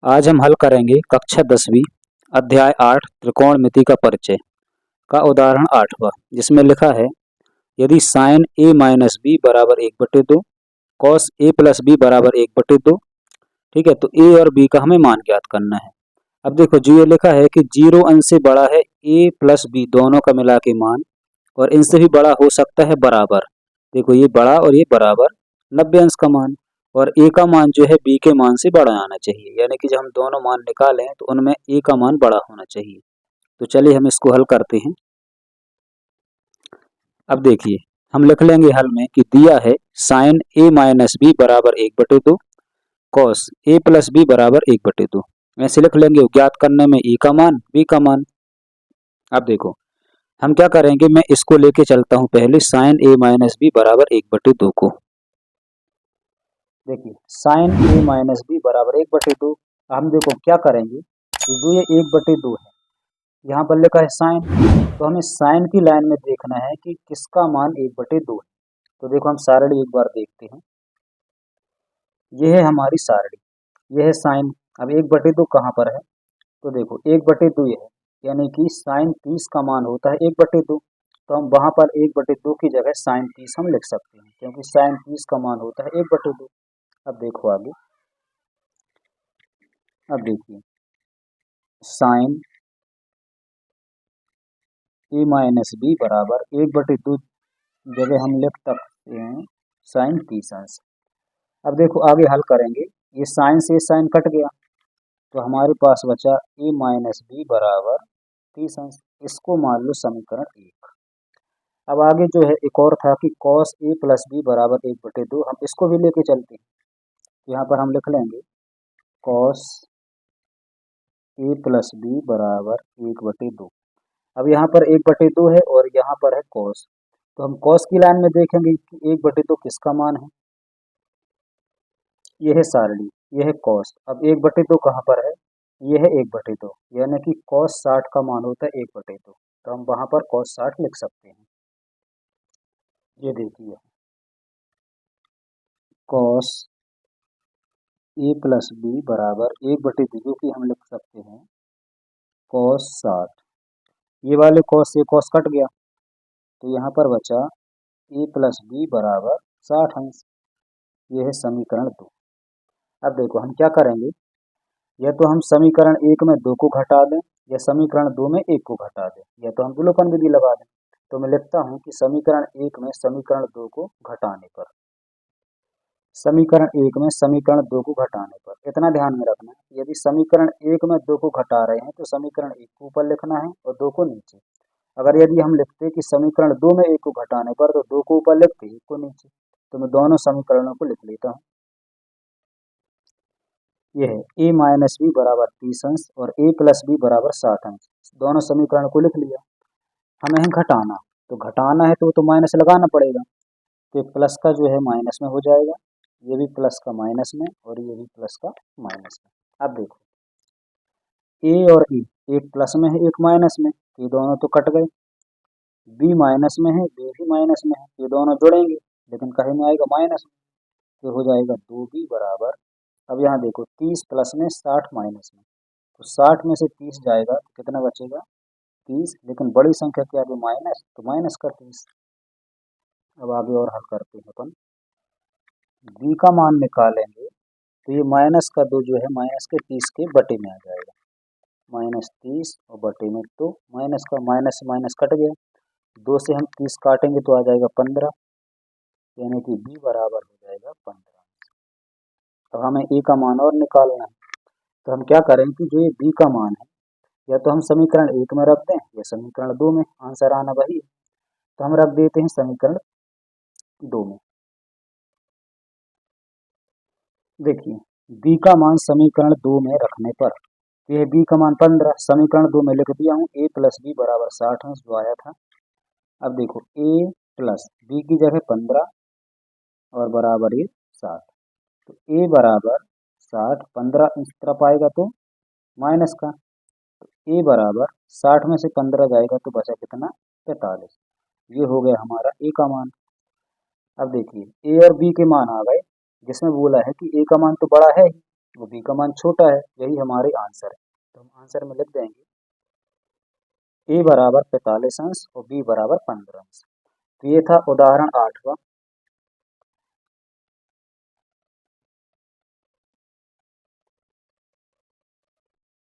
आज हम हल करेंगे कक्षा 10वीं अध्याय 8 त्रिकोणमिति का परिचय का उदाहरण 8वां, जिसमें लिखा है यदि साइन ए माइनस बी बराबर 1/2, कॉस ए प्लस बी बराबर 1/2। ठीक है, तो ए और बी का हमें मान ज्ञात करना है। अब देखो जो ये लिखा है कि 0 अंश से बड़ा है ए प्लस बी दोनों का मिला के मान, और इनसे भी बड़ा हो सकता है बराबर। देखो ये बड़ा और ये बराबर 90 अंश का मान, और ए का मान जो है बी के मान से बड़ा आना चाहिए, यानी कि जब हम दोनों मान निकालें तो उनमें ए का मान बड़ा होना चाहिए। तो चलिए हम इसको हल करते हैं। अब देखिए हम लिख लेंगे हल में कि दिया है साइन ए माइनस बी बराबर 1/2, कॉस ए प्लस बी बराबर 1/2। ऐसे लिख लेंगे ज्ञात करने में ए का मान बी का मान। अब देखो हम क्या करेंगे, मैं इसको लेके चलता हूँ पहले साइन ए माइनस बी बराबर 1/2 को। देखिए साइन ए माइनस बी बराबर 1/2। हम देखो क्या करेंगे कि जो ये 1/2 है, यहाँ पर लिखा है साइन, तो हमें साइन की लाइन में देखना है कि किसका मान 1/2 है। तो देखो हम सारणी एक बार देखते हैं। ये है हमारी सारणी, ये है साइन। अब 1/2 कहाँ पर है, तो देखो 1/2 ये है, यानी कि साइन 30 का मान होता है 1/2। तो हम वहाँ पर 1/2 की जगह साइन 30 हम लिख सकते हैं, क्योंकि साइन 30 का मान होता है 1/2। अब देखो आगे, अब देखिए साइन ए माइनस बी बराबर 1/2 जगह हम लिख सकते हैं साइन 30 अंश। अब देखो आगे हल करेंगे, ये साइन से साइन कट गया, तो हमारे पास बचा ए माइनस बी बराबर 30 अंश। इसको मान लो समीकरण 1। अब आगे जो है एक और था कि कॉस ए प्लस बी बराबर 1/2, हम इसको भी लेके चलते हैं। यहाँ पर हम लिख लेंगे कॉस ए प्लस बी बराबर 1/2। अब यहाँ पर 1/2 है और यहाँ पर है कॉस, तो हम कॉस की लाइन में देखेंगे कि 1/2 किसका मान है। यह है सारणी, यह है कॉस। अब 1/2 कहाँ पर है, यह है 1/2, यानी कि कॉस 60 का मान होता है 1/2। तो हम वहाँ पर कॉस 60 लिख सकते हैं। ये देखिए कॉस ए प्लस बी बराबर 1/2, जो कि हम लिख सकते हैं कॉस 60। ये वाले कॉस से कॉस कट गया, तो यहाँ पर बचा ए प्लस बी बराबर 60 अंश। ये है समीकरण 2। अब देखो हम क्या करेंगे, या तो हम समीकरण 1 में 2 को घटा दें, या समीकरण 2 में 1 को घटा दें, या तो हम विलोपन विधि लगा दें। तो मैं लिखता हूँ कि समीकरण 1 में समीकरण 2 को घटाने पर, समीकरण 1 में समीकरण 2 को घटाने पर, इतना ध्यान में रखना है यदि समीकरण 1 में 2 को घटा रहे हैं तो समीकरण 1 को ऊपर लिखना है और 2 को नीचे। अगर यदि हम लिखते कि समीकरण 2 में 1 को घटाने पर, तो 2 को ऊपर लिखते 1 को नीचे। तो मैं दोनों समीकरणों को लिख लेता हूँ। यह है ए माइनस बी बराबर 30 अंश और ए प्लस बी बराबर 60 अंश। दोनों समीकरण को लिख लिया। हमें है घटाना, तो घटाना है तो माइनस लगाना पड़ेगा, तो प्लस का जो है माइनस में हो जाएगा, ये भी प्लस का माइनस में और ये भी प्लस का माइनस में। अब देखो ए और ई, एक प्लस में है एक माइनस में, ये दोनों तो कट गए। बी माइनस में है बी भी माइनस में है, ये दोनों जुड़ेंगे लेकिन कहीं में आएगा माइनस में, तो हो जाएगा 2b बराबर। अब यहाँ देखो 30 प्लस में 60 माइनस में, तो 60 में से 30 जाएगा तो कितना बचेगा 30, लेकिन बड़ी संख्या के आगे माइनस, तो माइनस का 30। अब आगे और हल करते हैं अपन, b का मान निकालेंगे तो ये माइनस का 2 जो है माइनस के 30 के बटे में आ जाएगा, -30 और बटे में 2, माइनस का माइनस से माइनस कट गया, 2 से हम 30 काटेंगे तो आ जाएगा 15, यानी कि b बराबर हो जाएगा 15। अब हमें a का मान और निकालना है, तो हम क्या करें कि जो ये b का मान है, या तो हम समीकरण 1 में रख दें या समीकरण 2 में, आंसर आना वही है। तो हम रख देते हैं समीकरण 2 में। देखिए b का मान समीकरण 2 में रखने पर, यह b का मान 15 समीकरण 2 में लिख दिया हूँ, a प्लस बी बराबर 60 अंश जो आया था। अब देखो a प्लस बी की जगह 15 और बराबर ये 60, तो a बराबर 60, 15 इस तरफ आएगा तो माइनस का, तो a बराबर 60 में से 15 जाएगा तो बचा कितना 45। ये हो गया हमारा a का मान। अब देखिए a और b के मान आ गए, जिसमें बोला है कि a का मान तो बड़ा है ही, वो b का मान छोटा है, यही हमारे आंसर है। तो हम आंसर में लिख देंगे a बराबर 45 अंश और b बराबर 15 अंश। तो ये था उदाहरण 8वां।